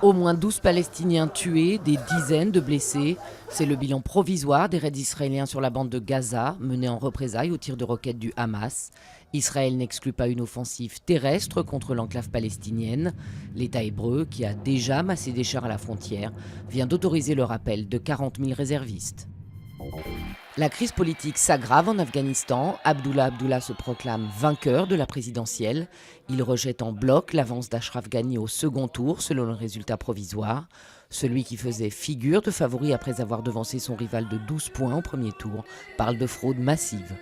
Au moins 12 Palestiniens tués, des dizaines de blessés. C'est le bilan provisoire des raids israéliens sur la bande de Gaza, menés en représailles au tir de roquettes du Hamas. Israël n'exclut pas une offensive terrestre contre l'enclave palestinienne. L'État hébreu, qui a déjà massé des chars à la frontière, vient d'autoriser le rappel de 40 000 réservistes. La crise politique s'aggrave en Afghanistan. Abdullah se proclame vainqueur de la présidentielle. Il rejette en bloc l'avance d'Ashraf Ghani au second tour selon le résultat provisoire. Celui qui faisait figure de favori après avoir devancé son rival de 12 points au premier tour parle de fraude massive.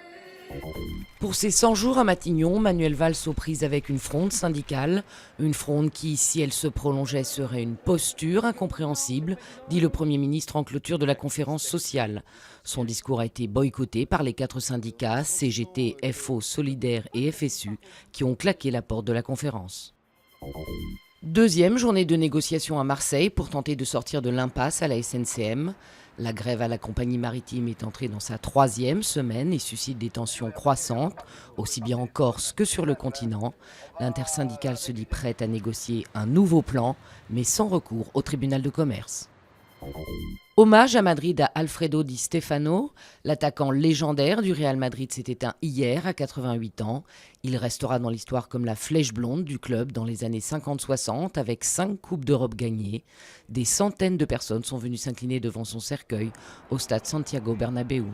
Pour ces 100 jours à Matignon, Manuel Valls aux prises avec une fronde syndicale. Une fronde qui, si elle se prolongeait, serait une posture incompréhensible, dit le Premier ministre en clôture de la conférence sociale. Son discours a été boycotté par les 4 syndicats, CGT, FO, Solidaire et FSU, qui ont claqué la porte de la conférence. Deuxième journée de négociation à Marseille pour tenter de sortir de l'impasse à la SNCM. La grève à la compagnie maritime est entrée dans sa 3e semaine et suscite des tensions croissantes, aussi bien en Corse que sur le continent. L'intersyndicale se dit prête à négocier un nouveau plan, mais sans recours au tribunal de commerce. Hommage à Madrid à Alfredo Di Stefano, l'attaquant légendaire du Real Madrid s'est éteint hier à 88 ans. Il restera dans l'histoire comme la flèche blonde du club dans les années 50-60 avec 5 Coupes d'Europe gagnées. Des centaines de personnes sont venues s'incliner devant son cercueil au stade Santiago Bernabéu.